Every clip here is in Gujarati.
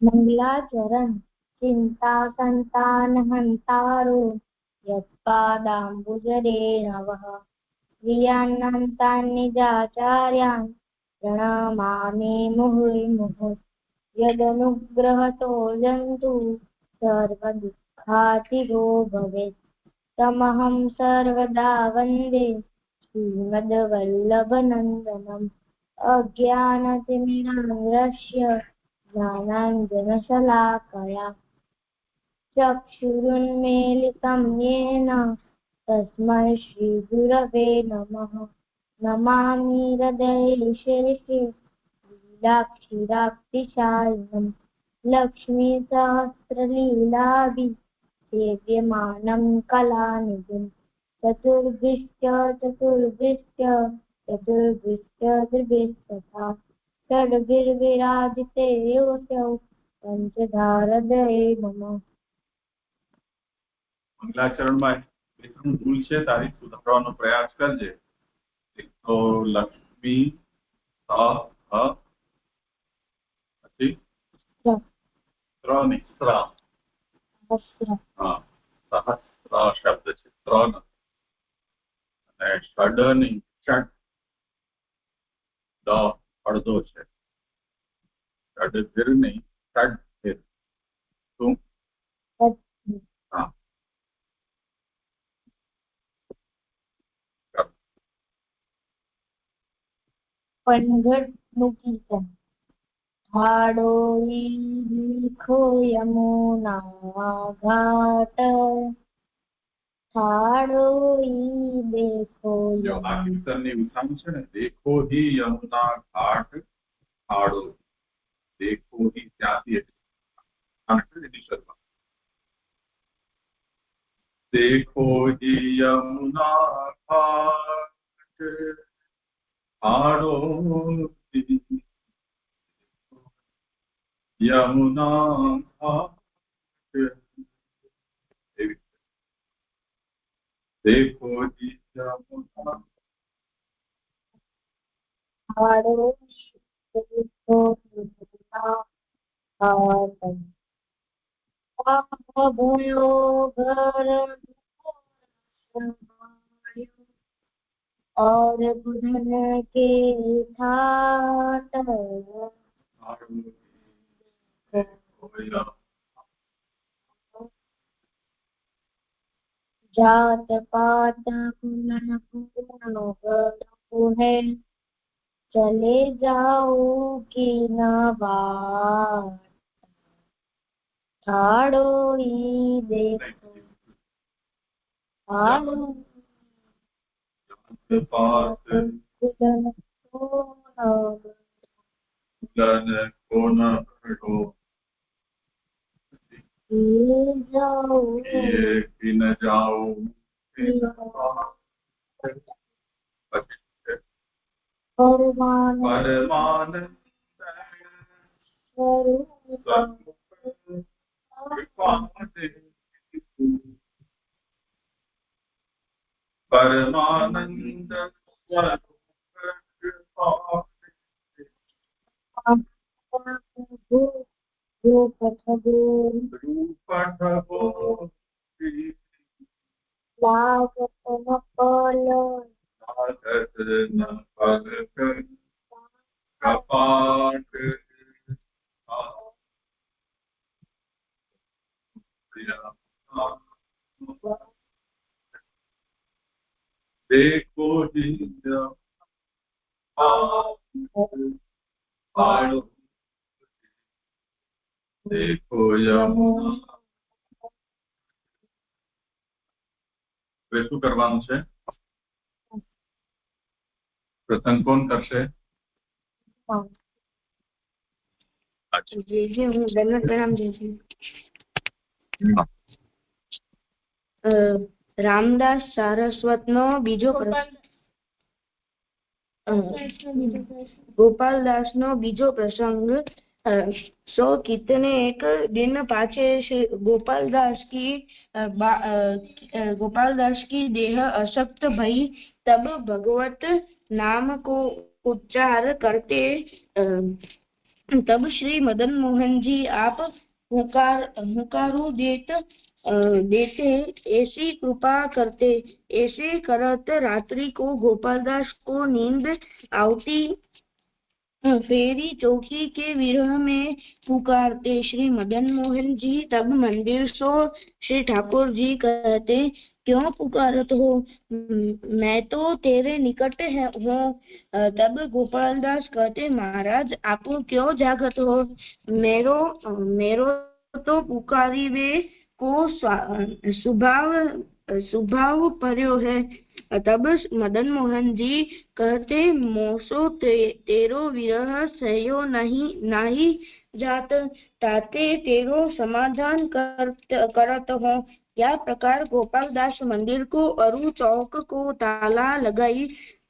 मंगलाचरण चिंता संतान हंतारो यत्पादाम्बुजरेणवः प्रियान्नन्तान् निजाचार्यान् प्रणमामि मुहुर्मुहुः यदनुग्रहतो जन्तु सर्वदुःखातिगो भवेत् तमहं सर्वदा वन्दे श्रीमद्वल्लभनन्दनम् अज्ञानतिमिरान्धस्य ज्ञानाञ्जनशलाकया चक्षुरुन्मीलितं येन तस्मै श्रीगुरवे नमः नमामि हृदये शेषे लीलाक्षीराब्धिशायिनम् लक्ष्मीसहस्रलीलाभिः सेव्यमानं कलानिधिम् चतुर्भुश्च त्रिभिस्तथा षड्भिर्विराजिते योऽसौ पंचधारदये मम। મંગલાચરણમાં બે ત્રણ ભૂલ છે, તારીખ સુધારવાનો પ્રયાસ કરજે. એક તો લક્ષ્મી પછી ત્રણ સહસ્ર શબ્દ છે, ત્રણ અને ષડની ષડ દ અડધો છે, ષડભિરની ષડભિર શું હા પનઘટનું કીર્તન ઠાડોળી લીખો યમુના ઘાટ ઠાડોળી દેખો જો આ કીર્તનની ઉઠાણ છે ને, દેખો હી યમુના ઘાટ ઠાડો દેખો હી ત્યાંથી એની શરૂઆત देखो ही यमुना घाट ठाड़ो यमुना घाट देखो ही यमुना ઠાડો દેખો યમુના ઘાટ भयो घर और बुधन के ठाट जात पात कुलन पूर्ण है चले जाओ की न बात ठाड़ोई देखो कुलन कोन हटो जाओ ये न जाओ परमानंद परमानंद कपाट देखो ही देखो यमुना શું કરવાનું છે? પ્રસંગ કોણ કરશે? હું દંડવત પ્રણામ જઈશું. રામદાસ સારસ્વત નો બીજો પ્રસંગ, गोपालदास नो बीजो प्रसंग। सो कितने एक दिन पाछे गोपालदास की देह अशक्त भई, तब भगवत नाम को उच्चार करते तब श्री मदन मोहन जी आप हुंकारू देते ऐसी कृपा करते। ऐसे करत रात्रि को गोपालदास को नींद आवती फेरी चौकी के विरह में पुकारते। श्री मदन मोहन जी तब मंदिर सो श्री ठाकुर जी कहते, क्यों पुकारत हो, मैं तो तेरे निकट हूँ। तब गोपालदास कहते, महाराज आप क्यों जागत हो, मेरो तो पुकारी वे को स्वभाव पर्यो है। तब मदन मोहन जी कहते, मोसो तेरो विरह सहयो नहीं जात, ताते तेरो समाधान करत हो। या प्रकार गोपालदास मंदिर को अरु चौक को ताला लगाई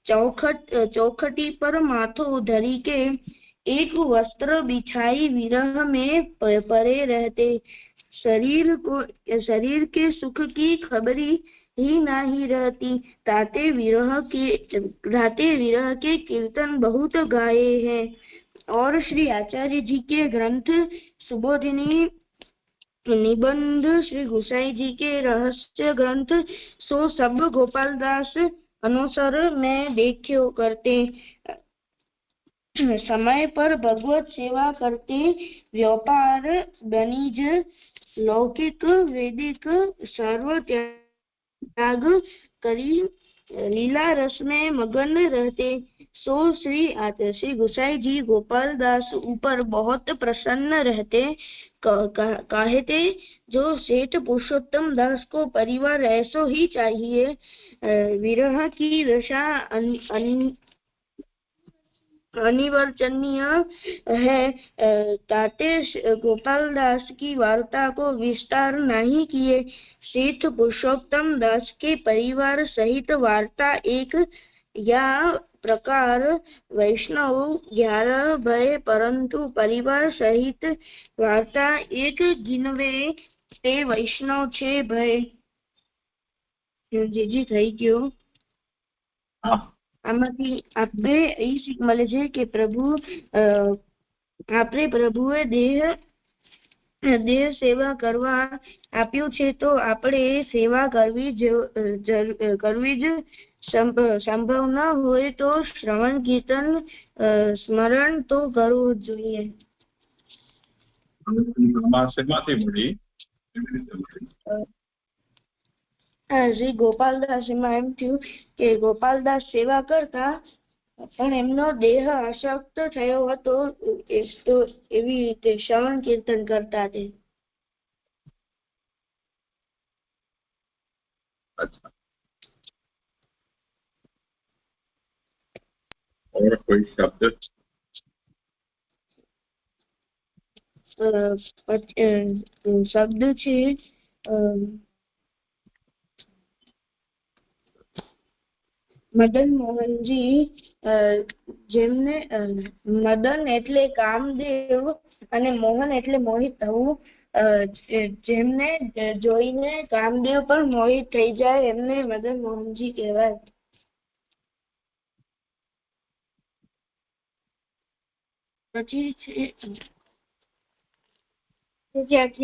चौखटी पर माथो धरी के एक वस्त्र बिछाई विरह में परे रहते। शरीर के सुख की खबरी ही नहीं रहती। ताते विरह के कीर्तन बहुत गाए हैं। और श्री आचार्य जी के ग्रंथ सुबोधिनी निबंध, श्री गोसाई जी के रहस्य ग्रंथ सो सब गोपालदास अनुसार में देखियो करते। समय पर भगवत सेवा करते, व्यापार वाणिज लौकिक वैदिक सर्व त्याग करी लीला रस में मगन रहते। सो श्री गोसाई जी गोपालदास ऊपर बहुत प्रसन्न रहते। कहते, जो सेठ पुरुषोत्तम दास को परिवार ऐसो ही चाहिए। विरह की दशा अनिवर्चनीय है। ताते गोपालदास की वार्ता को विस्तार नहीं किए। सेठ पुरुषोत्तम दास के परिवार सहित वार्ता एक या प्रकार वैष्णव 11 भय, परंतु परिवार सहित वार्ता एक गिनवे ते वैष्णव 6 भय। जी થઈ ગયો। આમાંથી આપણે એ શીખ મળે છે કે આપણે પ્રભુએ દેહ સેવા કરવા આપ્યું છે, તો આપણે સેવા કરવી જ સંભવ ન હોય તો શ્રવણ કીર્તન સ્મરણ તો કરવું જોઈએ। શ્રી ગોપાલદાસ એમાં એમ થયું કે ગોપાલદાસ સેવા કરતા પણ એમનો દેહ અશક્ત થયો હતો, એવી રીતે શ્રવણ કીર્તન કરતા તે। और कोई शब्द? શબ્દ છે મદન મોહનજી, જેમને મદન એટલે કામદેવ અને મોહન એટલે મોહિત થવું, જેમને જોઈને કામદેવ પણ મોહિત થઈ જાય એમને મદન મોહનજી કહેવાય। પછી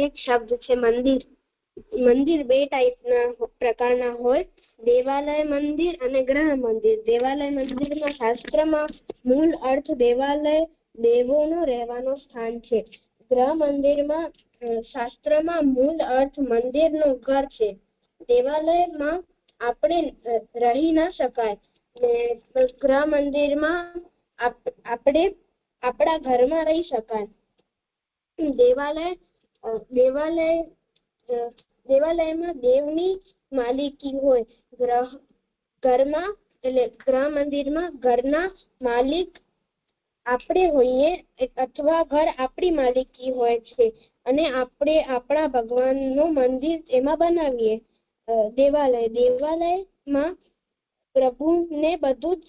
એક શબ્દ છે મંદિર। મંદિર બે ટાઈપના પ્રકારના હોય, દેવાલય મંદિર અને ગ્રહ મંદિર। દેવાલય મંદિરમાં શાસ્ત્રમાં મૂળ અર્થ દેવાલય દેવોનો રહેવાનું સ્થાન છે। ગ્રહ મંદિરમાં શાસ્ત્રમાં મૂળ અર્થ મંદિરનું ઘર છે। દેવાલયમાં આપણે રહી ન શકાય, ગ્રહ મંદિરમાં આપણે આપણા ઘરમાં રહી શકાય। દેવાલયમાં દેવની માલિકી હોય, ઘરમાં એટલે ગ્રહ મંદિરમાં ઘરના માલિક આપણે હોઈએ અથવા ઘર આપણી માલિકી હોય છે અને આપણે આપણા ભગવાનનું મંદિર એમાં બનાવીએ। દેવાલયમાં પ્રભુને બધું જ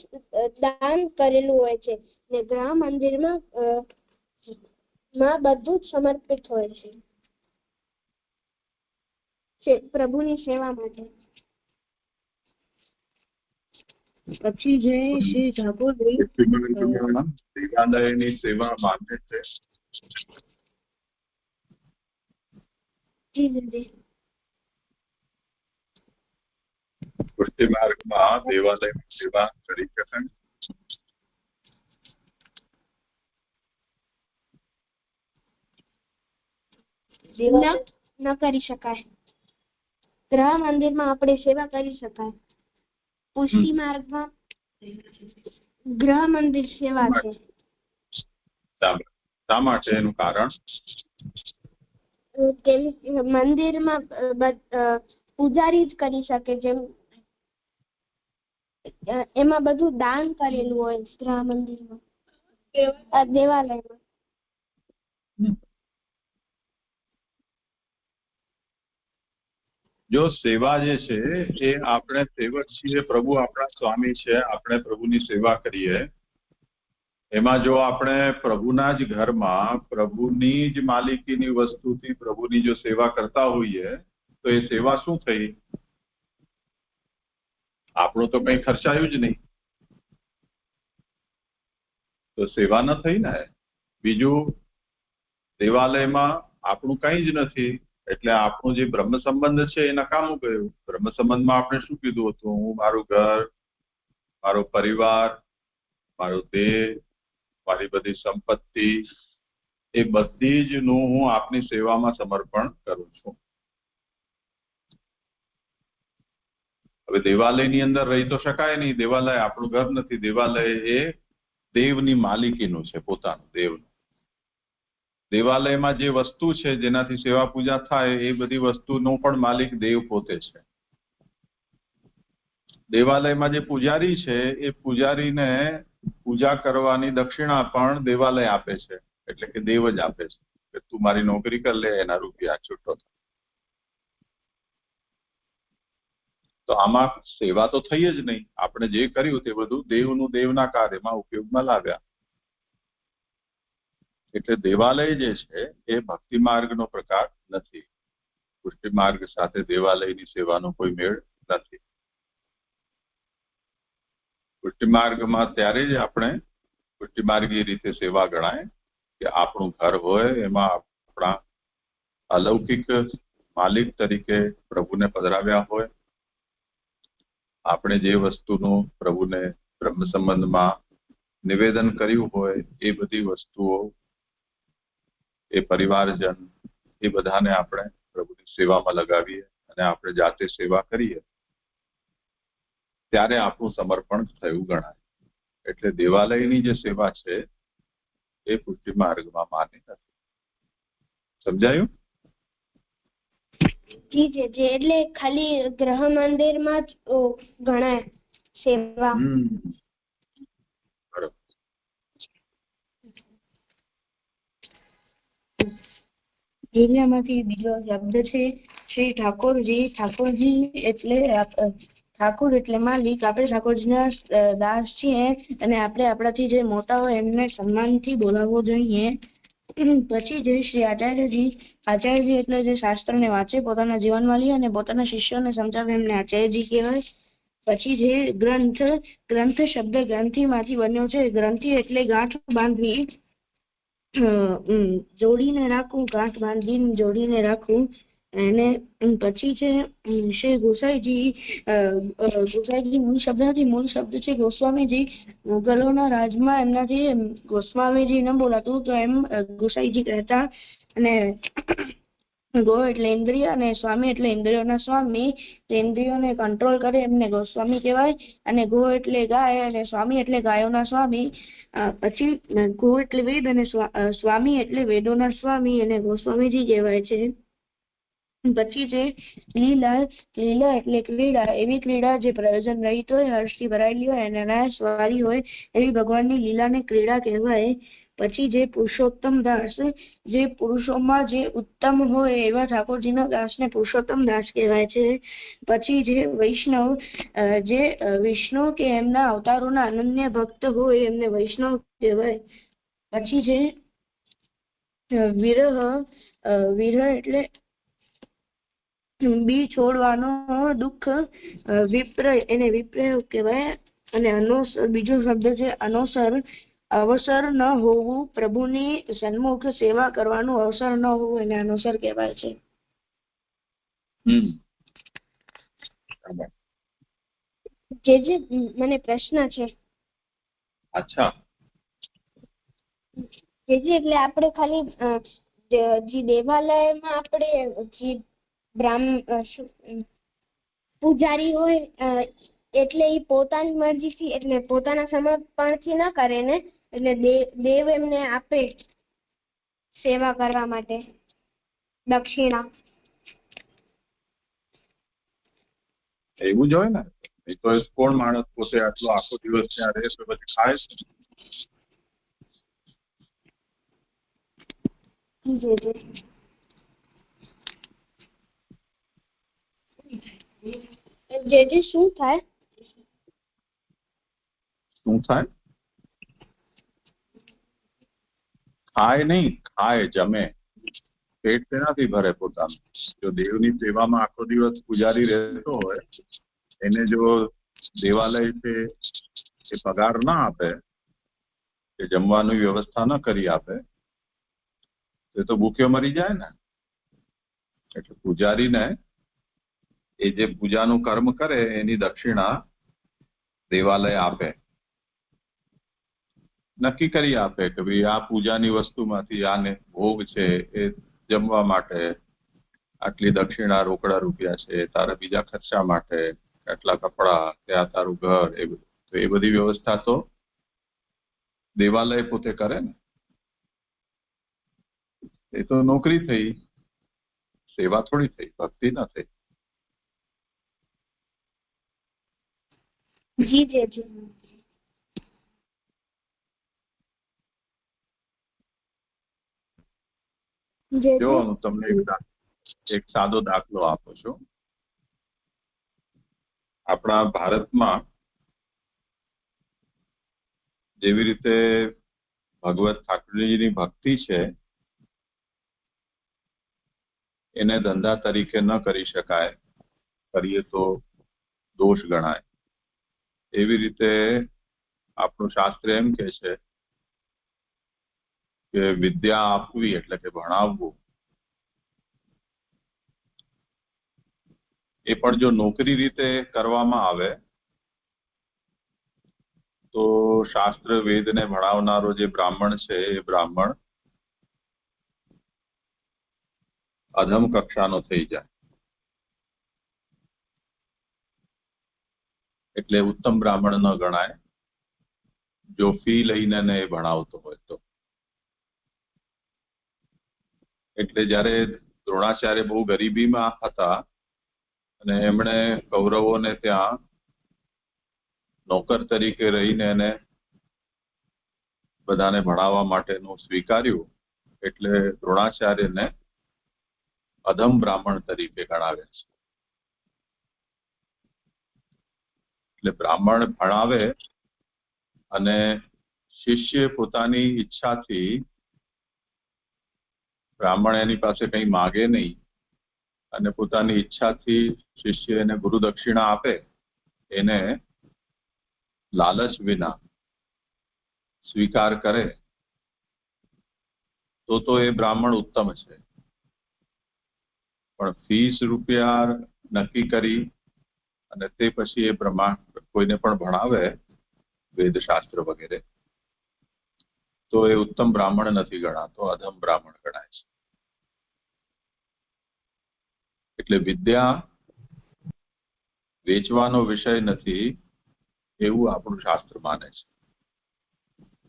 દાન કરેલું હોય છે ને ગ્રહ મંદિરમાં બધું જ સમર્પિત હોય છે પ્રભુની સેવા માટે। પછી જે શ્રી ઠાકોરજી દેવાલયની સેવા માન્ય છે. પુષ્ટિ માર્ગમાં દેવાલયની સેવા કરી શકાય? ન કરી શકાય. ગ્રહ મંદિરમાં આપણે સેવા કરી શકાય. પુષ્ટિ માર્ગમાં ગ્રહ મંદિર સેવા છે. શા માટે? એનું કારણ મંદિરમાં પૂજારી જ કરી શકે. જેમ એમાં બધું દાન કરેલું હોય ગ્રહ મંદિરમાં, દેવાલયમાં. જો સેવા જે છે એ આપણે સેવક છીએ, પ્રભુ આપણા સ્વામી છે, આપણે પ્રભુની સેવા કરીએ, એમાં જો આપણે પ્રભુના જ ઘરમાં પ્રભુની જ માલિકીની વસ્તુથી પ્રભુની જો સેવા કરતા હોઈએ તો એ સેવા શું થઈ? આપણું તો કંઈ ખર્ચાયું જ નહીં, તો સેવા ન થઈ ને. બીજું, દેવાલયમાં આપણું કંઈ જ નથી, એટલે આપણું જે બ્રહ્મ સંબંધ છે એ નકામું ગયું. બ્રહ્મ સંબંધમાં આપણે શું કીધું હતું? હું મારું ઘર, મારો પરિવાર, મારો દેહ, મારી બધી સંપત્તિ, એ બધી જ નું હું આપની સેવામાં સમર્પણ કરું છું. હવે દેવાલયની અંદર રહી તો શકાય નહીં. દેવાલય આપણું ઘર નથી. દેવાલય એ દેવની માલિકીનું છે, પોતાનું દેવનું. દેવાલયમાં જે વસ્તુ છે જેનાથી સેવા પૂજા થાય એ બધી વસ્તુનો પણ માલિક દેવ પોતે છે. દેવાલયમાં જે પૂજારી છે એ પૂજારીને પૂજા કરવાની દક્ષિણા પણ દેવાલય આપે છે, એટલે કે દેવ જ આપે છે કે તું મારી નોકરી કર લે, એના રૂપિયા છૂટો. તો આમાં સેવા તો થઈ જ નહીં. આપણે જે કર્યું તે બધું દેવનું દેવના કાર્યમાં ઉપયોગમાં લાવ્યા. એટલે દેવાલય જે છે એ ભક્તિ માર્ગનો પ્રકાર નથી. પુષ્ટિ માર્ગ સાથે દેવાલયની સેવાનો કોઈ મેળ નથી. પુષ્ટિ માર્ગમાં ત્યારે જ આપણે પુષ્ટિ માર્ગી રીતે સેવા ગણાય કે આપણું ઘર હોય, એમાં આપણા અલૌકિક માલિક તરીકે પ્રભુને પધરાવ્યા હોય. આપણે જે વસ્તુનું પ્રભુને બ્રહ્મ સંબંધમાં નિવેદન કર્યું હોય એ બધી વસ્તુઓ, એ પરિવારજન, એ બધાને આપણે પ્રભુની સેવામાં લગાવીએ અને આપણે જાતે સેવા કરીએ, ત્યારે આપણું સમર્પણ થયું ગણાય. એટલે દેવાલયની જે સેવા છે એ પુષ્ટિ માર્ગમાં માન્ય નથી. સમજાયું? એટલે ખાલી ગ્રહ મંદિરમાં જ ગણાય સેવા. એનામાંથી બીજો શબ્દ છે શ્રી ઠાકોરજી. ઠાકોરજી એટલે ઠાકોર એટલે માલિક. આપણે ઠાકોરજીના દાસ છીએ અને આપણે આપણાથી જે મોટા હોય એમને સન્માનથી બોલાવવો જોઈએ. પછી જે શ્રી આચાર્યજી. આચાર્યજી એટલે જે શાસ્ત્રને વાંચે, પોતાના જીવનમાં લે અને પોતાના શિષ્યોને સમજાવે, એમને આચાર્યજી કહેવાય. પછી જે ગ્રંથ. ગ્રંથ શબ્દ ગ્રંથિમાંથી બન્યો છે. ગ્રંથિ એટલે ગાંઠ બાંધવી, જોડીને રાખવું, ગાંઠ બાંધીને જોડીને રાખવું. અને પછી છે શ્રી ગોસાઈજી. ગોસાઈજી મૂળ શબ્દ નથી, મૂળ શબ્દ છે ગોસ્વામીજી. મુગલોના રાજમાં એમનાથી ગોસ્વામીજી ન બોલાતું તો એમ ગોસાઈજી કહેતા. અને ગો એટલે ઇન્દ્રિય અને સ્વામી એટલે ઇન્દ્રિયોના સ્વામી. ઇન્દ્રિયોને કંટ્રોલ કરે એમને ગોસ્વામી કહેવાય. અને ગો એટલે ગાય અને સ્વામી એટલે ગાયોના સ્વામી. પછી ગો એટલે વેદ અને સ્વામી એટલે વેદોના સ્વામી અને ગોસ્વામીજી કહેવાય છે. પછી છે લીલા. લીલા એટલે ક્રીડા. એવી ક્રીડા જે પ્રયોજન રહિત હોય, હર્ષથી ભરાયેલી હોય અને અનાયાસ વાળી હોય એવી ભગવાનની લીલાને ક્રીડા કહેવાય. પછી જે પુરુષોત્તમ દાસ. જે પુરુષોમાં જે ઉત્તમ હોય એવા ઠાકોરજીના દાસને પુરુષોત્તમ દાસ કહેવાય છે. પછી જે વૈષ્ણવ. જે વિષ્ણુ કે એમના અવતારોના અનન્ય ભક્ત હોય એમને વૈષ્ણવ કહેવાય. પછી જે વિરહ. વિરહ એટલે બી છોડવાનો દુઃખ. વિપ્ર એને વિપ્ર કહેવાય. અને અનુસર બીજો શબ્દ છે અવસર ન હોવું, પ્રભુની સન્મુખ સેવા કરવાનું અવસર ન હોવું એને અનુસર કહેવાય છે. જે મને પ્રશ્ન છે. અચ્છા. જે એટલે આપણે ખાલી જે દેવાલયમાં આપણે જે પૂજારી હોય એટલે એ પોતાની મરજીથી એટલે પોતાના સમર્પણથી ન કરે ને, એટલે દેવ એમને આપે સેવા કરવા માટે દક્ષિણા. એવું જ હોય ને. એ તો કોણ માણસ પોતે આટલો આખો દિવસ ત્યાં રહે તો પછી ખાય છે? જે શું થાય? શું થાય? ખાય નહીં, ખાય, જમે. પેટ તેનાથી ભરે પોતાનું. જો દેવની સેવામાં આખો દિવસ પૂજારી રહેતો હોય, એને જો દેવાલય છે એ પગાર ના આપે, કે જમવાની વ્યવસ્થા ન કરી આપે, તો ભૂખ્યો મરી જાય ને. એટલે પૂજારીને એ જે પૂજાનું કર્મ કરે એની દક્ષિણા દેવાલય આપે, નક્કી કરી આપે કે ભાઈ આ પૂજાની વસ્તુમાંથી આને ભોગ છે એ જમવા માટે આટલી દક્ષિણા રોકડા રૂપિયા છે, તારા બીજા ખર્ચા માટે આટલા કપડા, કે આ તારું ઘર, એ બધી વ્યવસ્થા તો દેવાલય પોતે કરે ને. એ તો નોકરી થઈ, સેવા થોડી થઈ, ભક્તિ ના થઈ. જો હું તમને એક સાદો દાખલો આપું છું. આપણા ભારતમાં જેવી રીતે ભગવત ઠાકોરજીની ભક્તિ છે એને ધંધા તરીકે ન કરી શકાય, કરીએ તો દોષ ગણાય. એવી રીતે આપણું શાસ્ત્ર એમ કે છે કે વિદ્યા આપવી એટલે કે ભણાવવું એ પણ જો નોકરી રીતે કરવામાં આવે તો શાસ્ત્ર વેદને ભણાવનારો જે બ્રાહ્મણ છે એ બ્રાહ્મણ અધમ કક્ષાનો થઈ જાય. એટલે ઉત્તમ બ્રાહ્મણ ન ગણાય જો ફી લઈને એ ભણાવતો હોય તો. એટલે જયારે દ્રોણાચાર્ય બહુ ગરીબીમાં હતા અને એમણે કૌરવોને ત્યાં નોકર તરીકે રહીને એને બધાને ભણાવવા માટેનું સ્વીકાર્યું, એટલે દ્રોણાચાર્યને અધમ બ્રાહ્મણ તરીકે ગણાવ્યા છે. એટલે બ્રાહ્મણ ભણાવે અને શિષ્ય પોતાની ઈચ્છાથી, બ્રાહ્મણ એની પાસે કંઈ માગે નહીં અને પોતાની ઈચ્છાથી શિષ્ય એને ગુરુ દક્ષિણા આપે, એને લાલચ વિના સ્વીકાર કરે તો એ બ્રાહ્મણ ઉત્તમ છે. પણ ફીસ રૂપિયા નક્કી કરી અને તે પછી એ પ્રમાણ કોઈને પણ ભણાવે વેદશાસ્ત્ર વગેરે તો એ ઉત્તમ બ્રાહ્મણ નથી ગણાતો, અધમ બ્રાહ્મણ ગણાય છે. એટલે વિદ્યા વેચવાનો વિષય નથી એવું આપણું શાસ્ત્ર માને છે.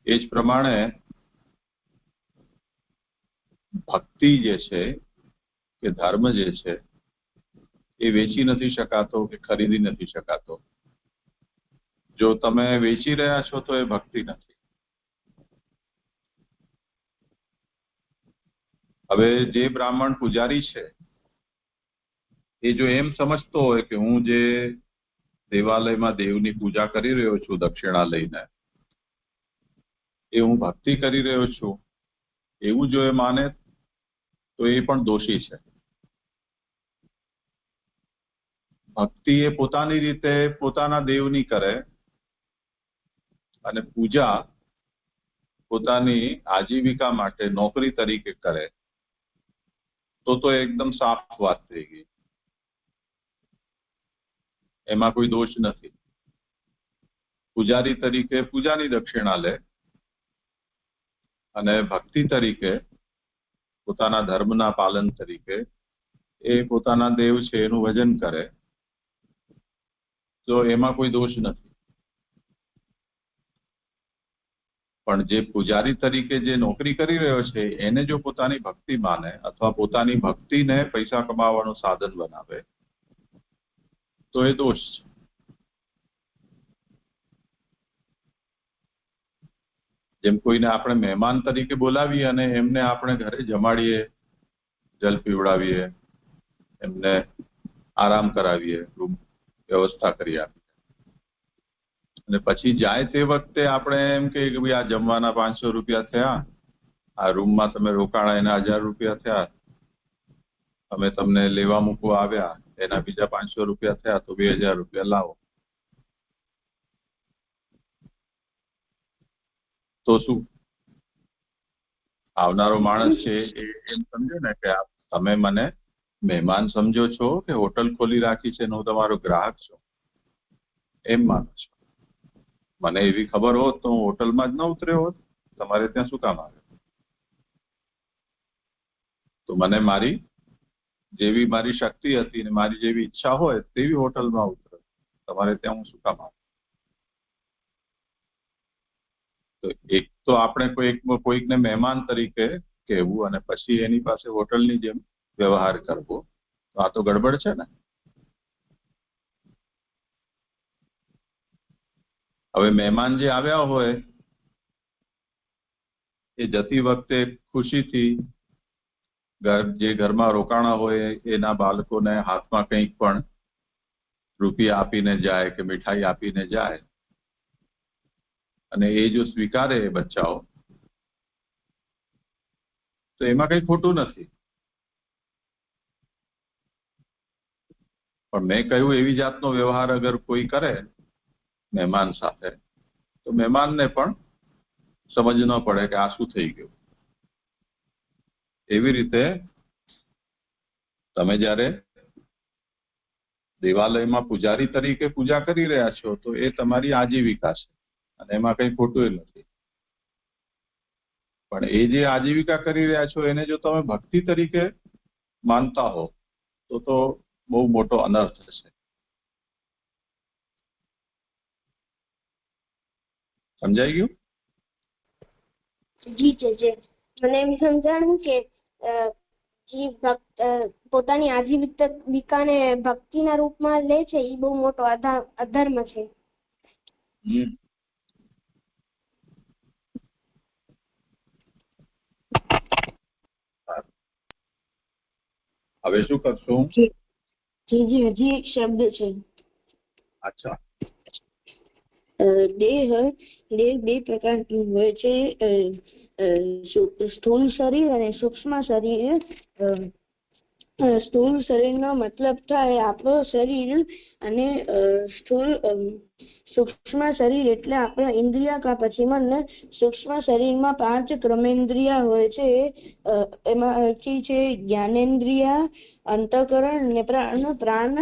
એ જ પ્રમાણે ભક્તિ જે છે કે ધર્મ જે છે એ વેચી નથી શકાતો કે ખરીદી નથી શકાતો. જો તમે વેચી રહ્યા છો તો એ ભક્તિ નથી. હવે જે બ્રાહ્મણ પૂજારી છે એ જો એમ સમજતો હોય કે હું જે દેવાલયમાં દેવની પૂજા કરી રહ્યો છું દક્ષિણા લઈને, એ હું ભક્તિ કરી રહ્યો છું એવું જો એ માને તો એ પણ દોષી છે. ભક્તિ એ પોતાની રીતે પોતાના દેવની કરે અને પૂજા પોતાની આજીવિકા માટે નોકરી તરીકે કરે તો એકદમ સાફ વાત થઈ ગઈ, એમાં કોઈ દોષ નથી. પૂજારી તરીકે પૂજાની દક્ષિણા લે અને ભક્તિ તરીકે પોતાના ધર્મના પાલન તરીકે એ પોતાના દેવ છે એનું ભજન કરે, તો એમાં કોઈ દોષ નથી. પણ જે પૂજારી તરીકે જે નોકરી કરી રહ્યો છે એને જો પોતાની ભક્તિ માને અથવા પોતાની ભક્તિને પૈસા કમાવાનું સાધન બનાવે તો એ દોષ છે. જેમ કોઈને આપણે મહેમાન તરીકે બોલાવીએ અને એમને આપણે ઘરે જમાડીએ, જલ પીવડાવીએ, એમને આરામ કરાવીએ, રૂમ વ્યવસ્થા કરી આપીએ અને પછી જાય તે વખતે આપણે એમ કહીએ કે ભાઈ આ જમવાના 500 રૂપિયા થયા, આ રૂમમાં તમે રોકાણા એના 1000 રૂપિયા થયા, અમે તમને લેવા મૂકવા આવ્યા એના બીજા 500 રૂપિયા થયા, તો 2000 રૂપિયા લાવો. તો શું આવનારો માણસ છે એ એમ સમજે ને કે તમે મને મહેમાન સમજો છો કે હોટલ ખોલી રાખી છે ને હું તમારો ગ્રાહક છું, એમ માનો છો. મને એવી ખબર હોત તો હું હોટલમાં જ ન ઉતર્યો હોત, તમારે ત્યાં શું કામ આવે? તો મને મારી જેવી મારી શક્તિ હતી ને મારી જેવી ઈચ્છા હોય તેવી હોટલમાં ઉતરો, તમારે ત્યાં હું શું કામ આવે? તો એક તો આપણે કોઈકને મહેમાન તરીકે કહેવું અને પછી એની પાસે હોટલની જેમ વ્યવહાર કરવો, તો આ તો ગડબડ છે ને. હવે મહેમાન જે આવ્યા હોય એ જતી વખતે ખુશીથી જે ઘરમાં રોકાણા હોય એના બાળકોને હાથમાં કંઈક પણ રૂપિયા આપીને જાય કે મીઠાઈ આપીને જાય, અને એ જો સ્વીકારે એ બચ્ચાઓ તો એમાં કંઈ ખોટું નથી. પણ મેં કહ્યું એવી જાતનો વ્યવહાર અગર કોઈ કરે મહેમાન સાથે તો મહેમાનને પણ સમજ ન પડે કે આ શું થઈ ગયું. એવી રીતે તમે જ્યારે દેવાલયમાં પૂજારી તરીકે પૂજા કરી રહ્યા છો તો એ તમારી આજીવિકા છે અને એમાં કંઈ ખોટું નથી. પણ એ જે આજીવિકા કરી રહ્યા છો એને જો તમે ભક્તિ તરીકે માનતા હો તો બહુ મોટો અનર્થ થશે. સમજાઈ ગયું? જી છે. મને એમ સમજાણું કે જે પોતાની આજીવિકાને ભક્તિના રૂપમાં લે છે એ બહુ મોટો અધર્મ છે. હવે શું કરશું? હજી એક શબ્દ છે. અચ્છા. દેહ બે પ્રકારનું હોય છે, સ્થૂળ શરીર અને સૂક્ષ્મ શરીર. સ્થૂળ શરીરનો મતલબ થાય આપણો શરીર અને સૂક્ષ્મ શરીર એટલે આપણા ઇન્દ્રિય કા પછી મન. સૂક્ષ્મ શરીરમાં 5 કર્મેન્દ્રિય હોય છે, એમાંથી છે જ્ઞાનેન્દ્રિય, અંતઃકરણ અને પ્રાણ.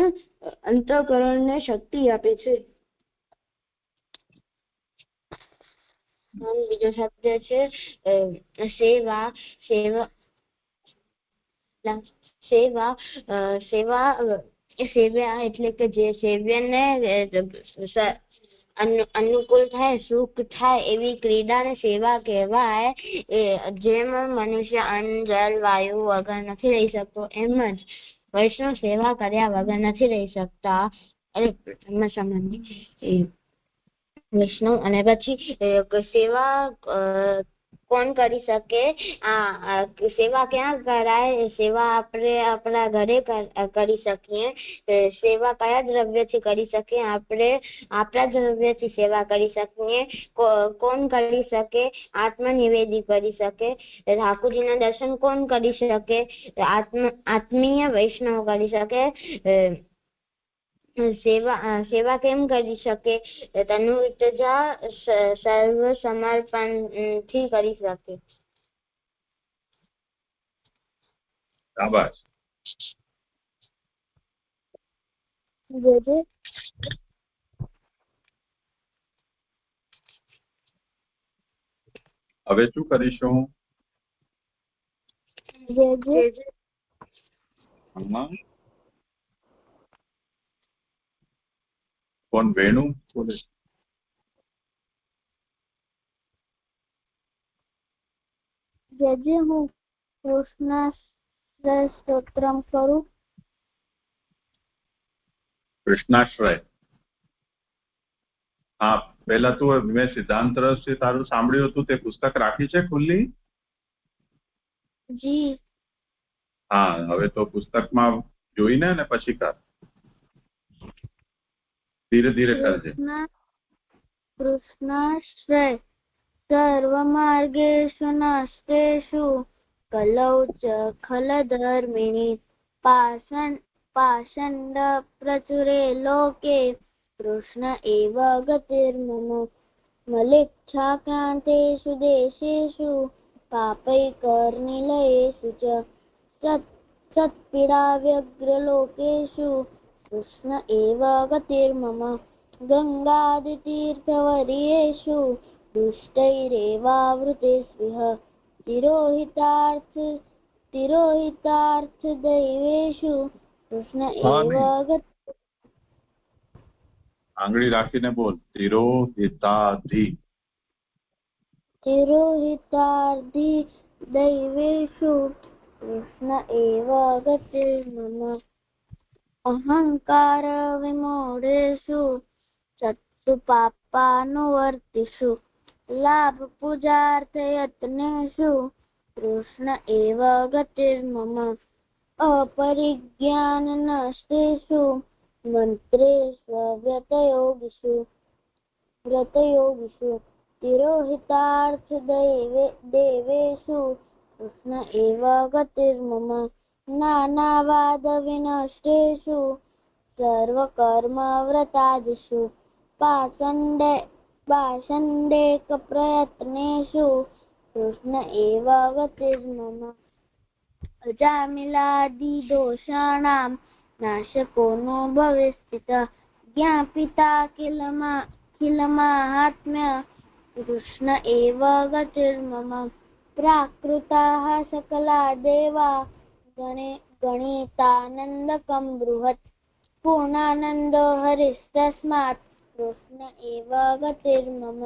અંતઃકરણને શક્તિ આપે છે. બીજો શબ્દ છે સેવા. સેવા એટલે કે જે સેવ્યને અનુકૂળ થાય, સુખ થાય એવી ક્રીડાને સેવા કહેવાય. જેમ મનુષ્ય અન્ન, જલ, વાયુ વગર નથી રહી શકતો એમ જ વૈષ્ણવ સેવા કર્યા વગર નથી રહી શકતા. ધર્મ સંબંધી વૈષ્ણવ. અને પછી સેવા કોણ કરી શકે? સેવા ક્યાં કરાય? સેવા આપણે આપણા ઘરે કરી શકીએ. સેવા કયા દ્રવ્યથી કરી શકીએ? આપણે આપણા દ્રવ્યથી સેવા કરી શકીએ. કોણ કરી શકે? આત્મનિવેદી કરી શકે. ઠાકોરજીના દર્શન કોણ કરી શકે? આત્મીય વૈષ્ણવ કરી શકે. સેવા કેમ કરી શકે? તનુજા સર્વ સમર્પણથી કરી શકે. શાબાશ. હવે શું કરીશું? કોણ? વેણુ બોલે. જે હું કૃષ્ણાશ્રય સ્તોત્રમ કરું. કૃષ્ણાશ્રય. હા, પહેલા તું મેં સિદ્ધાંત રહસ્ય તારું સાંભળ્યું હતું તે પુસ્તક રાખી છે ખુલ્લી? જી. હા, હવે તો પુસ્તકમાં જોઈને ને પછી કર. ધીરે ધીરે કરજે. કૃષ્ણાશ્રય સર્વમાર્ગેષુ નાસ્તેષુ કલૌ ચ ખલધર્મિણી પાષંડ પ્રચુરે લોકે કૃષ્ણ એવ ગતિર્મમ મલિચ્છાક્રાંતેષુ દેશેષુ પાપૈકર્નિલયેષુ ચ સત્પીડા વ્યગ્રલોકેષુ કૃષ્ણ એવ ગતિર્મમ ગંગાદિતીર્થવર્યેષુ દુષ્ટૈરેવાવૃતેષ્વિહ તિરોહિતાર્થદૈવેષુ કૃષ્ણ એવ આંગળી રાખીને બોલ. તિરોહિતાર્ધિ દૈવેષુ કૃષ્ણ એવ ગતિર્મમ અહંકાર વિમૂઢેષુ સત્સુ પાપાનુવર્તિષુ લાભ પૂજાર્થયત્નેષુ કૃષ્ણ એવ ગતિર્મમ અપરિજ્ઞાનનષ્ટેષુ મંત્રેષ્વવ્યતયોગિષુ તિરોહિતાર્થદેવેષુ કૃષ્ણ એવ ગતિર્મમ નાનાવાદવિનષ્ટેષુ સર્વકર્મવ્રતાદિષુ પાષંડેકપ્રયત્નેષુ કૃષ્ણ એવ ગતિર્મમ અજામિલાદિદોષાણાં નાશકો નો ભવે સ્થિતઃ જ્ઞાપિતા કિલમાહાત્મ્ય કૃષ્ણ એવ ગતિર્મમ પ્રાકૃતાઃ સકલા દેવા ગણિતાનંદકં બૃહત પૂર્ણાનંદો હરિस्तस्मात् કૃષ્ણ એવ ગતિર્મમ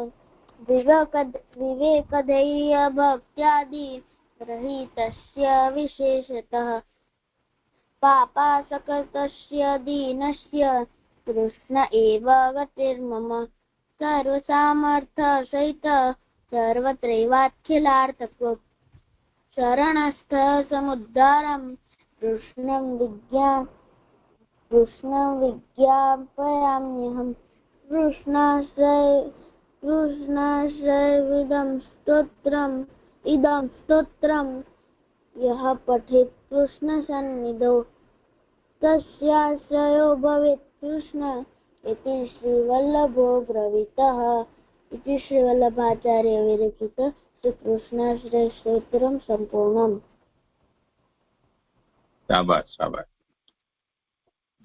વિવેકધૈર્ય ભક્ત્યાદિ રહિતસ્ય વિશેષતઃ પાપાસક્તસ્ય દીનસ્ય કૃષ્ણ એવ ગતિર્મમ સર્વસામર્થ્ય સહિત સર્વત્રૈવાખિલાર્થક શરણસ્થ સમુદ્ધારમ કૃષ્ણં વિજ્ઞાપયામ્યહં કૃષ્ણાશ્રયવિદં સ્તોત્રમ યઃ પઠેત કૃષ્ણસન્નિધौ તસ્યાશ્રયો ભવેત કૃષ્ણ इति श्रीवल्लभो ब्रवीतः इति श्रीवल्लभाचार्य विरचित श्रीकृष्णाश्रय स्त्रोत्रम संपूर्णम. શાબાશ શાબાશ.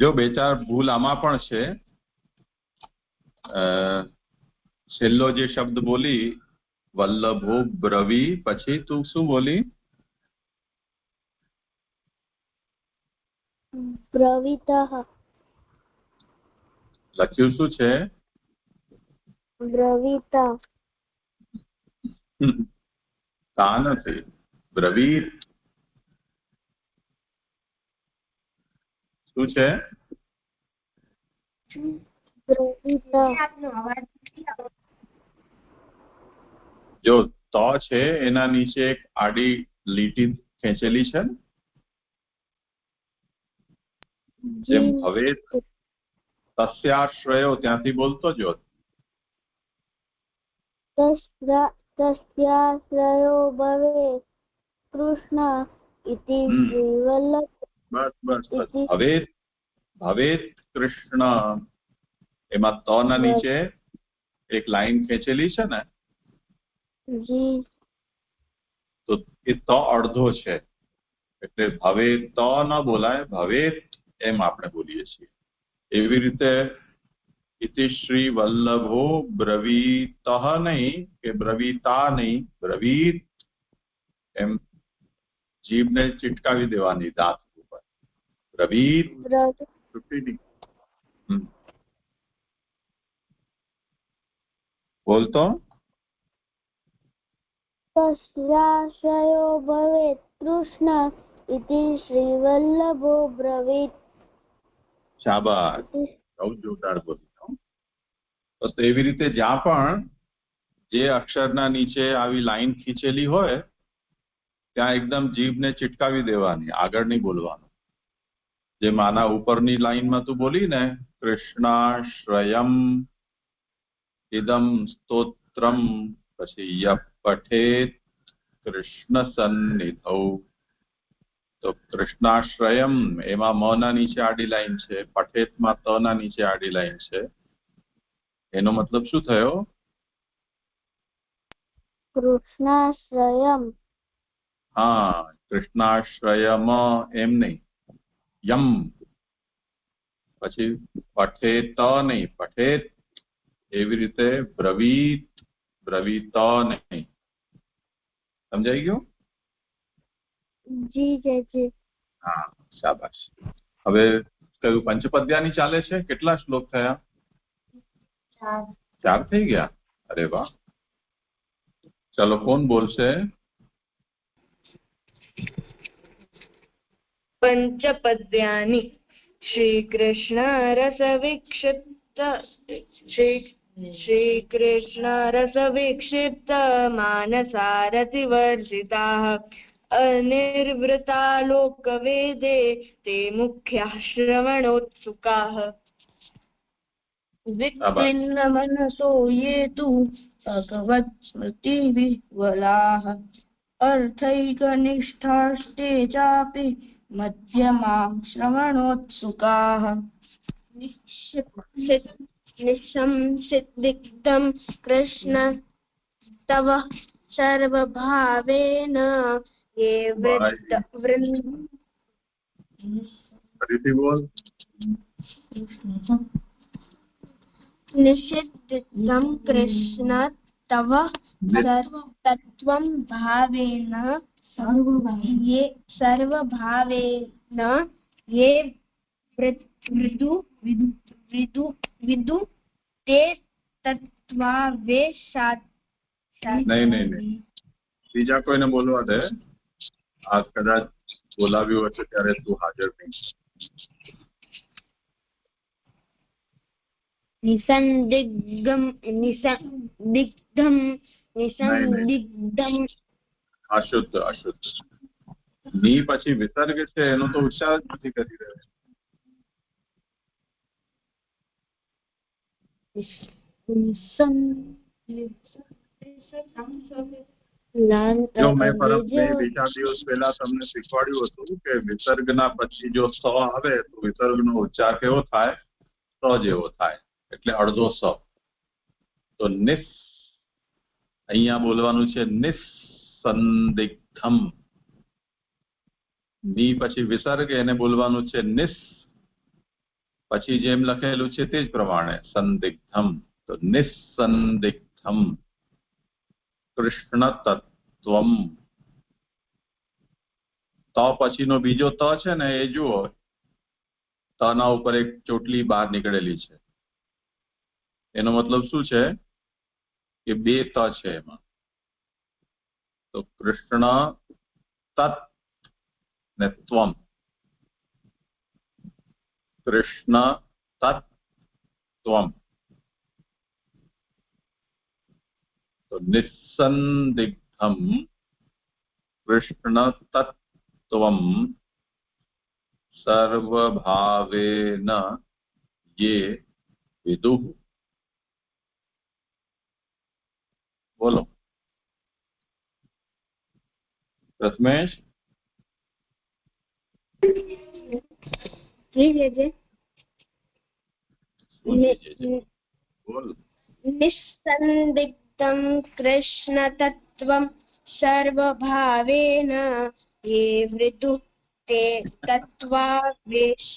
જો બે ચાર ભૂલ આમાં પણ છે. છેલ્લો જે શબ્દ બોલી વલ્લભો બ્રવી પછી તું શું બોલી? બ્રવીતઃ. લખ્યું શું છે? બ્રવીત. તા નથી, બ્રવીત. શું છે? જો ત છે એના નીચે એક આડી લીટી ખેંચેલી છે જેમ હવે તસ્યાશ્રયો ત્યાંથી બોલતો જો. તસ્યાશ્રયો ભવે કૃષ્ણ ઇતિ શ્રીવલ્લભ. બસ બસ બસ. હવે કૃષ્ણ એમાં ત ના નીચે એક લાઈન ખેંચેલી છે ને, જી તો એ ત અડધો છે, એટલે ભવે ત ન બોલાય, ભવે એમ આપણે બોલીએ છીએ. એવી રીતે ઇતિ શ્રી વલ્લભો બ્રવીતઃ નહીં કે બ્રવીતા નહીં, બ્રવીત એમ જીભને ચિટકાવી દેવાની દાંત ઉપર. બ્રવીત બોલતો તસ્યાશ્રયો ભવેત કૃષ્ણ ઇતિ શ્રીવલ્લભો બ્રવીત. શાબાશ, બહુ જોરદાર બોલ્યો. તો એવી રીતે જ્યાં પણ જે અક્ષરના નીચે આવી લાઈન ખીચેલી હોય ત્યાં એકદમ જીભને ચિટકાવી દેવાની, આગળ નહીં બોલવાનું. જે માના ઉપરની લાઈનમાં તું બોલી ને, કૃષ્ણાશ્રયમ ઇદમ સ્તોત્રમ, પછી યપ પઠેત કૃષ્ણ સન્નિધૌ, તો કૃષ્ણાશ્રયમ એમાં મ ના નીચે આડી લાઈન છે, પઠેતમાં ત ના નીચે આડી લાઈન છે. એનો મતલબ શું થયો? કૃષ્ણાશ્રયમ. હા, કૃષ્ણાશ્રયમ એમ નહીં, યમ. પછી પઠેત નહીં, પઠેત. એવી રીતે બ્રવીત, બ્રવીત નહીં. સમજાઈ ગયું? જી જી. હા, શાબાશ. હવે કયું પંચપદ્યાની ચાલે છે? કેટલા શ્લોક થયા? 4 થઈ ગયા. અરે વાહ. ચલો, કોણ બોલશે? પંચપદ્યાની. શ્રી કૃષ્ણ રસ વિક્ષિપ્ત, શ્રી કૃષ્ણ રસ વિક્ષિપ્ત માનસારતિ વર્ષિતાઃ અનિર્વૃતા લોકવેદે તે મુખ્યા શ્રવણોત્સુકાઃ. વિક્લિન્ન મનસો યે તુ ભગવત સ્મૃતિ વિહ્વલાઃ અર્થૈકનિષ્ઠાસ્તે ચાપि મધ્યમા શ્રવણોત્સુકાઃ. નિસંશિતદિગ્ધં કૃષ્ણ તવ સર્વભાવેન યે ફરીથી બોલ. નિષિદ્ધં કૃષ્ણ તવ તત્વં ભાવેન સર્વભાવેન યે વિદુ તે તત્વાવેશાત. નહીં. બીજા કોઈને બોલવા દે. આ કદાચ બોલાવ્યું હશે ત્યારે તું હાજર નહીં. નિસંદિગ્ધમ અશુદ્ધ. ની પછી વિસર્ગ છે એનો તો ઉચ્ચાર જ નથી કરી રહ્યો. જો મેં 2-4 દિવસ પહેલા તમને શીખવાડ્યું હતું કે વિસર્ગના પછી જો સ આવે તો વિસર્ગનો ઉચ્ચાર કેવો થાય? સ જેવો થાય, એટલે અડધો સ. તો નિસ અહીંયા બોલવાનું છે નિસંદિગ્ધમ. ની પછી વિસર્ગ, એને બોલવાનું છે નિસ, પછી જેમ લખેલું છે તે જ પ્રમાણે સંદિગ્ધમ. તો નિસંદિગ્ધમ કૃષ્ણ તત્વમ. ત પછીનો બીજો ત છે ને એ જુઓ, તના ઉપર એક ચોટલી બહાર નીકળેલી છે. એનો મતલબ શું છે કે 2 ત છે એમાં. તો કૃષ્ણ તત્ ને ત્વમ. કૃષ્ણ તત્ ત્વમ. તો નિસંદિગ્ધમ કૃષ્ણ તત્વમ સર્વભાવેન યે વિદુઃ. બોલો પ્રથમેશ. જી બોલ. નિસ્સંદિગ્ધમ કૃષ્ણ તત્વમ સર્વભાવેન યે વિદુ તે તત્વાવેશ.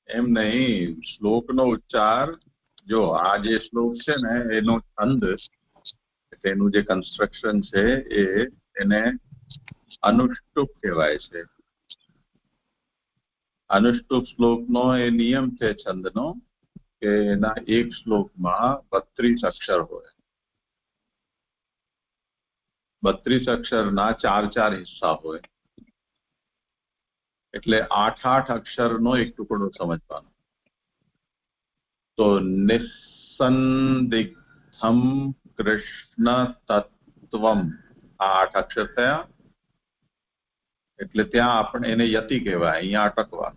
એમ નહીં, શ્લોકનો ઉચ્ચાર જો આ જે શ્લોક છે ને એનો છંદ એનું જે કન્સ્ટ્રક્શન છે એને અનુષ્ટુપ કહેવાય છે. અનુષ્ટુપ શ્લોકનો એ નિયમ છે છંદનો કે એના એક શ્લોકમાં 32 અક્ષર હોય. 32 અક્ષરના 4 હિસ્સા હોય, એટલે 8 અક્ષરનો એક ટુકડો સમજવાનો. તો નિસ્સંદિગ્ધમ કૃષ્ણ તત્વમ આ 8 અક્ષર થયા, એટલે ત્યાં આપણે એને યતિ કહેવાય, અહીંયા અટકવા.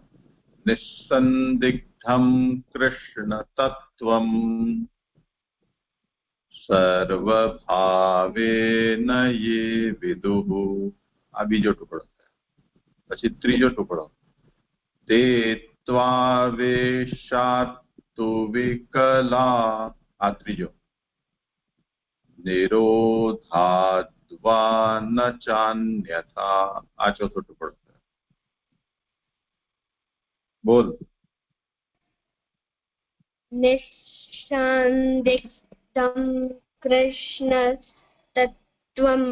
નિસ્સંદિગ્ધમ કૃષ્ણ તત્વમ સર્વભાવેન યે વિદુઃ આ બીજો ટુકડો. પછી ત્રીજો ટુકડો તે ત્વાવેશાત્તુ વિકલા આ ત્રીજો. નિરોધાદ્વા ન ચાન્યથા આ ચોથો ટુકડો. બોલ. નિસ્સંદિગ્ધમ કૃષ્ણ તત્વમ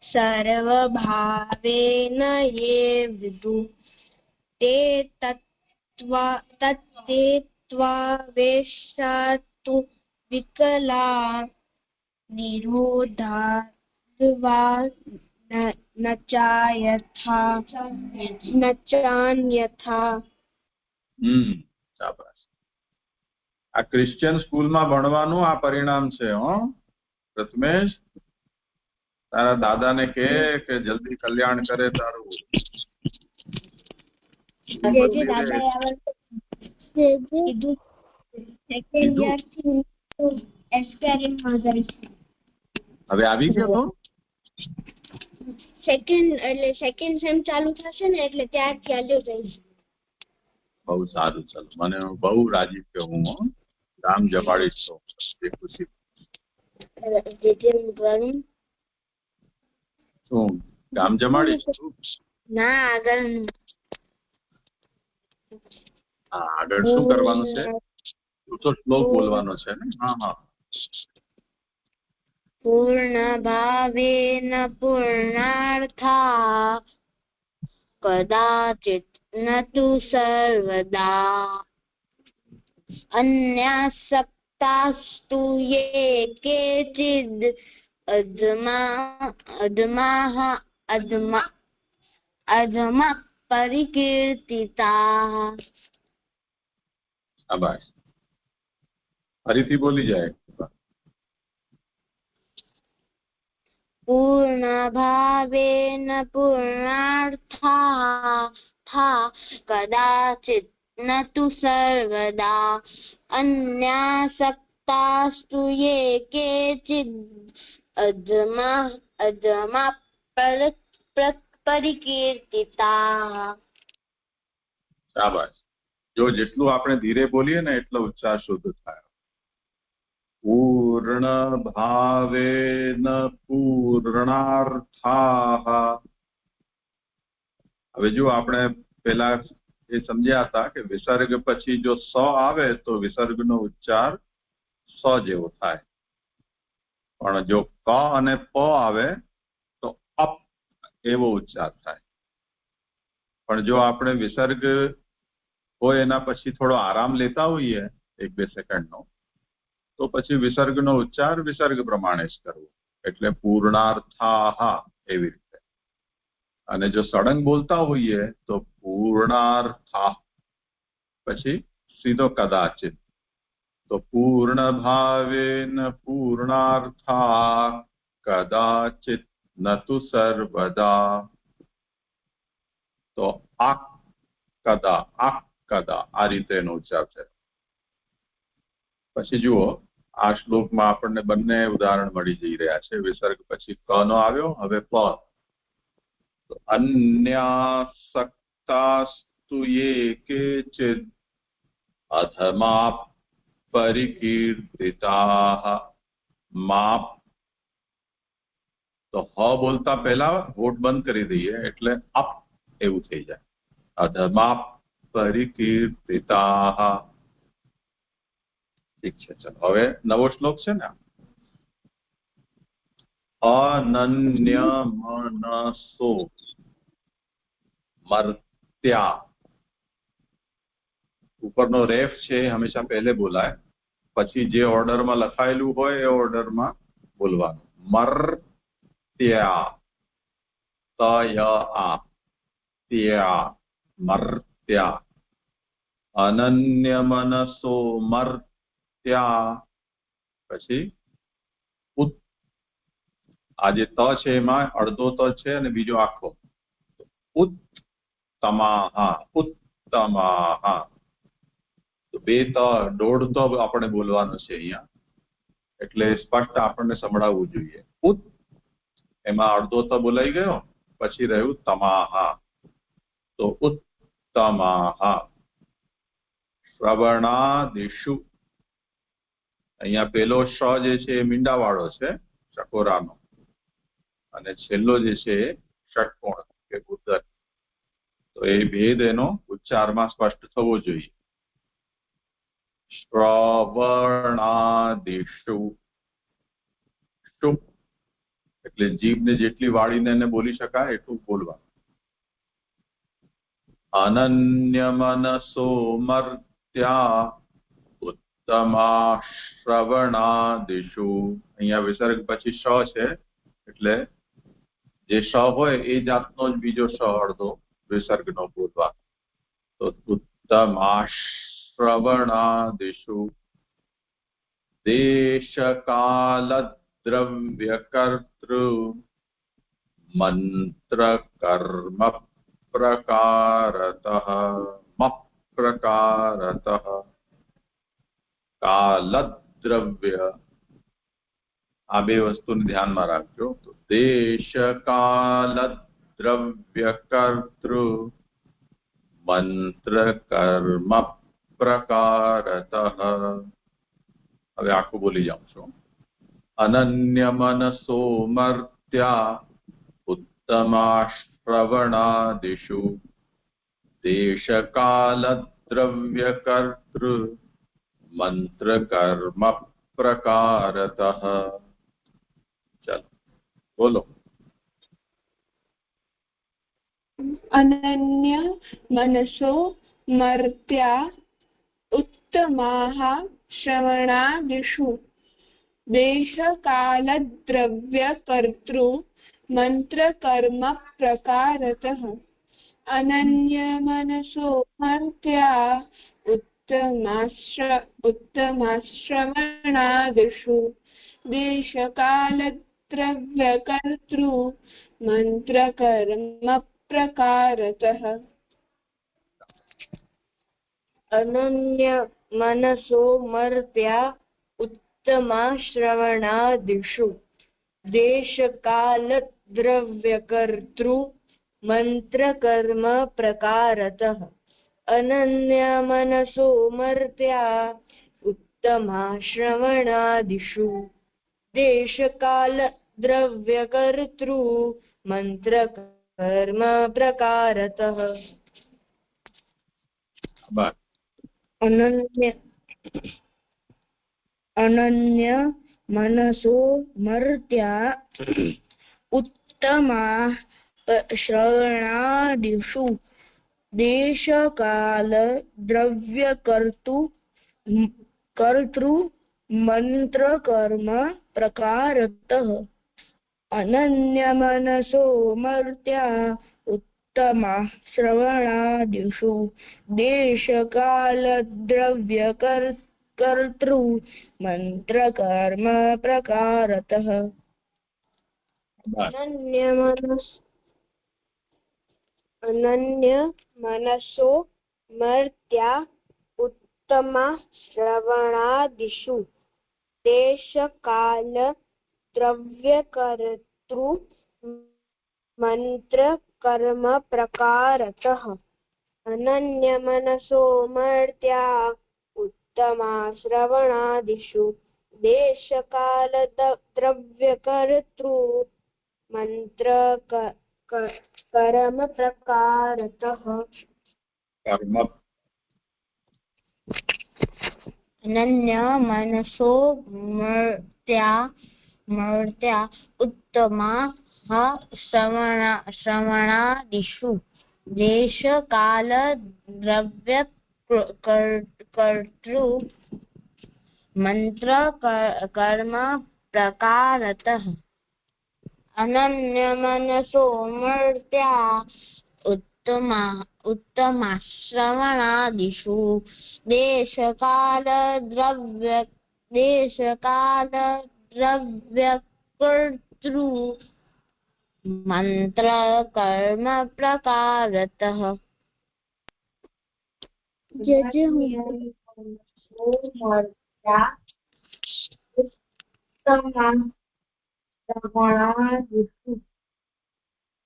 સર્વભાવેન યે વિદુ તે તત્વાવેશાત્તુ વિકલા નિરોધાદ્વા ન ચાન્યથા. શાબાશ. આ ક્રિશ્ચિયન સ્કૂલમાં ભણવાનું આ પરિણામ છે. પ્રથમેશ, તારા દાદાને કે જલ્દી કલ્યાણ કરે તારું. હવે આવી ગયો. સેકન્ડ સેમ ચાલુ થશે ને એટલે ત્યારથી ચાલ્યો જઈશ. બહુ સારું. ચાલો, મને બહુ રાજી થયો. હું ગામ જમાડીશ તો એ ખુશી. શું ગામ જમાડીશ? ના, આગળ શું કરવાનું છે? તો શ્લોક બોલવાનો છે ને. હા. પૂર્ણ ભાવેન પૂર્ણાર્થા કદાચિત ન તુ સર્વદા અન્યાસક્તાસ્તુ યે કેચિદ અધમા પરિકીર્તિતા. શાબાશ. ફરીથી બોલી જાય. પૂર્ણ ભાવેન પૂર્ણાર્થા કદાચિત ન તુ સર્વદા અન્યાસક્તાસ્તુ યે કેચિદ અધમા પરિકીર્તિતા. શાબાશ. જો જેટલું આપણે ધીરે બોલીએ ને એટલો ઉચ્ચાર શુદ્ધ થાય. પૂર્ણ ભાવેન પૂર્ણાર્થાઃ. હવે જો આપણે પેલા એ સમજ્યા હતા કે વિસર્ગ પછી જો સ આવે તો વિસર્ગનો ઉચ્ચાર સ જેવો થાય, પણ જો ક અને પ આવે તો અપ એવો ઉચ્ચાર થાય. પણ જો આપણે વિસર્ગ હોય એના પછી થોડો આરામ લેતા હોઈએ 1-2 સેકન્ડનો, તો પછી વિસર્ગનો ઉચ્ચાર વિસર્ગ પ્રમાણે જ કરવો, એટલે પૂર્ણાર્થાઃ એવી રીતે. અને જો સળંગ બોલતા હોઈએ તો પૂર્ણાર્થા પછી સીધો કદાચિત. તો પૂર્ણ ભાવેન પૂર્ણાર્થા કદાચિત ન તુ સર્વદા. તો આક કદા આ રીતે એનો ઉચ્ચાર છે. પછી જુઓ, આ શ્લોકમાં આપણને બંને ઉદાહરણ મળી જઈ રહ્યા છે. વિસર્ગ પછી ક નો આવ્યો, હવે પ. અન્યાસક્તાસ્તુ યે કેચિદ अधमा परिकीर्तिताः माप तो હ બોલતા પહેલા હોઠ બંધ કરી દઈએ એટલે અપ એવું થઈ જાય. અધમા પરિકીર્તિતાઃ. ઠીક છે, ચલો હવે નવો શ્લોક છે ને. અનન્ય મનસો મર્ત્યા. ઉપરનો રેફ છે હંમેશા પહેલે બોલાય, પછી જે ઓર્ડરમાં લખાયેલું હોય એ ઓર્ડરમાં બોલવાનું. મર્ત્યા તયા ત્યાં મર્ત્યા. અનન્ય મનસો મર્ત્યા. પછી ઉત. આ જે ત છે એમાં અડધો ત છે અને બીજો આખો. ઉત્તમાહ ઉત્તમાહ. તો બે ત દોઢ ત આપણે બોલવાનો છે અહીંયા, એટલે સ્પષ્ટ આપણને સંભળાવવું જોઈએ. ઉત એમાં અડધો ત બોલાઈ ગયો, પછી રહ્યું તમાહા. તો ઉત્તમાહા. શ્રવણાદિષુ. અહીંયા પેલો શ જે છે એ મીંડાવાળો છે ચકોરાનો, અને છેલ્લો જે છે એ ષટકોણ કે ઉદ્ધર. તો એ ભેદ એનો ઉચ્ચારમાં સ્પષ્ટ થવો જોઈએ. શ્રવણાદિષુ. શુભ એટલે જીભને જેટલી વાળીને એને બોલી શકાય એટલું બોલવાનું. અનન્ય મનસો મર્ત્યા ઉત્તમા શ્રવણાદિષુ. અહીંયા વિસર્ગ પછી શ છે, એટલે જે શ હોય એ જાતનો જ બીજો શ અડધો વિસર્ગનો બોલવાનો. તો ઉત્તમા શ્રવણાદિષુ દેશકાલ દ્રવ્યકર્તૃ મંત્ર કર્મ પ્રકારતઃ પ્રકારતઃ. કાલદ્રવ્ય આ બે વસ્તુને ધ્યાનમાં રાખજો. તો દેશકાલ દ્રવ્યકર્તૃ મંત્ર કર્મ પ્રકારતઃ. હવે આખું બોલી જાઉં છું. અનન્ય મનસો મર્ત્યા ઉત્તમા શ્રવણાદિષુ દેશકાલ દ્રવ્યકર્તૃ મંત્ર કર્મ પ્રકારતઃ. ચાલો બોલો. અનન્ય મનસો મર્ત્યા ઉત્તમાઃ શ્રવણાદિષુ દેશકાલદ્રવ્યકર્તૃ મંત્રકર્મ પ્રકારતઃ. અનન્ય મનસો મર્ત્યા ઉત્તમાશ્રવણાદિષુ દેશકાલદ્રવ્યકર્તૃ મંત્રકર્મ પ્રકારતઃ. અનન્ય મનસો મર્ત્યા ઉત્તમા શ્રવણાદિષુ દેશકાલ દ્રવ્યકર્તૃ મંત્ર કર્મ પ્રકારતઃ. અનન્ય મનસો મર્ત્યા ઉત્તમા શ્રવણાદિષુ દેશકાલ દ્રવ્યકર્તૃ મંત્ર કર્મ પ્રકારતઃ. અનન્ય મનસો મર્ત્યા ઉત્તમા શ્રવણાદિષુ દેશકાલ દ્રવ્યકર્તૃ મંત્ર કર્મ પ્રકારતઃ. અનન્ય મનસો મર્ત્યા ઉત્તમા શ્રવણાદિષુ દેશકાલ દ્રવ્યકર્તૃ મંત્ર કર્મ પ્રકારતઃ. અનન્ય મનસો મર્ત્યા ઉત્તમા શ્રવણાદિષુ દેશકાલ દ્રવ્યકર્તૃ મંત્ર કર્મ પ્રકારતઃ. અનન્ય મનસો મર્ત્યા उत्तमा श्रवणादिषु देशकाल द्रव्यकर्तृ मंत्र कर्म प्रकारतः કર્મ अनन्य मनसो मर्त्या उत्तमा श्रवणादिषु देश काल द्रव्य कर्तृ मंत्र कर्म प्रकारतः अनन्य मनसो मर्त्या उत्तमा श्रवणादिषु देश काल द्रव्य कर्तृ मंत्र कर्म प्रकारतः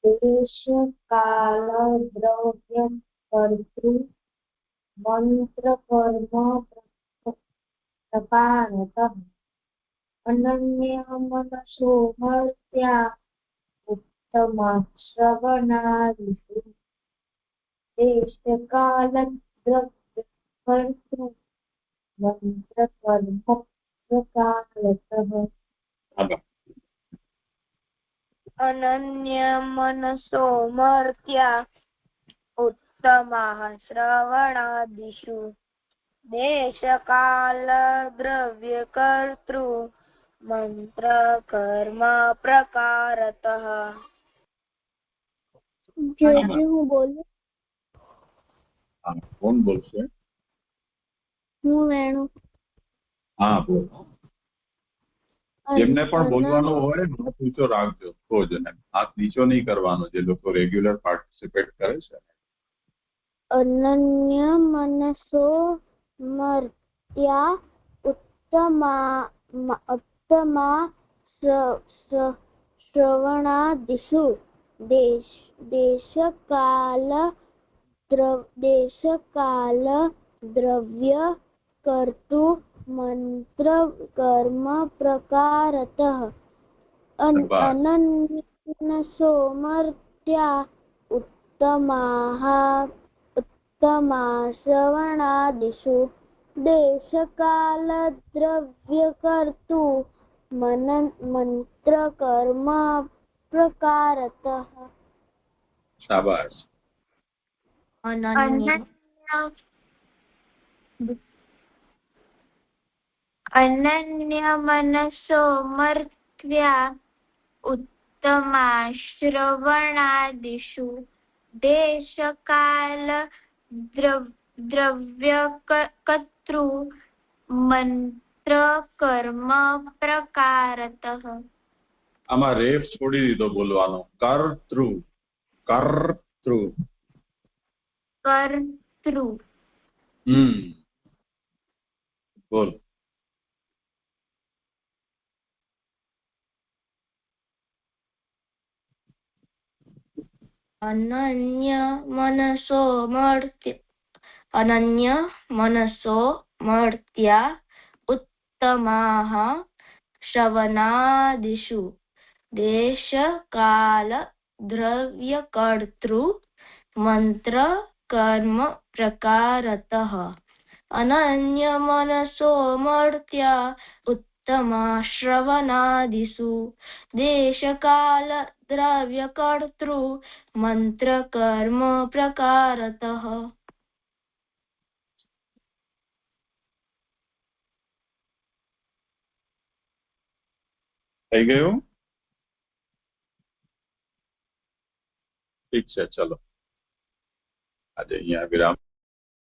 देश काल द्रव्य कर्तृ मंत्र कर्म प्रकारतः अनन्य मनसो मर्त्या उत्तमा श्रवणादिषु देश काल द्रव्य कर्तृ मंत्र कर्म प्रकारतः अनन्य मनसो मर्त्या उत्तमाः श्रवणादिषु देश काल द्रव्य कर्तृ मंत्र कर्म प्रकारतः હું બોલું? કોણ બોલશે? હું વેણુ. હા બોલો. જેમને પણ બોલવાનું હોય હાથ ઊંચો રાખજો તો જ ને હાથ નીચો નહીં કરવાનો જે લોકો રેગ્યુલર પાર્ટિસિપેટ કરે છે. અનન્ય મનસો મર્ત્યા ઉત્તમા શ્રવણાદિષુ દેશકાલ દ્રવ્ય કર્તુ મંત્ર કર્મ પ્રકારતઃ અનન્યમનસો મર્ત્યા उत्तमा श्रवणादिषु देशकाल द्रव्य कर्तु मंत्र कर्म प्रकारतः શાબાશ. अनन्य मनसो मर्त्या उत्तमा श्रवणादिषु देश काल द्रव्य कर्तृ मंत्र कर्म प्रकारतः આમાં રેફ છોડી દીધો બોલવાનો. કર્તૃ કર્તૃ कर्तृ બોલ. अनन्य मनसो मर्त्या उत्तमाः श्रवणादिषु देश काल द्रव्य कर्तृ मंत्र कर्म प्रकारतः अनन्य मनसो मर्त्या उत्तमा श्रवणादिषु देश काल द्रव्य कर्तृ मंत्र कर्म प्रकारतः થઈ ગયું? ઠીક છે, ચલો આજે અહીંયા વિરામ.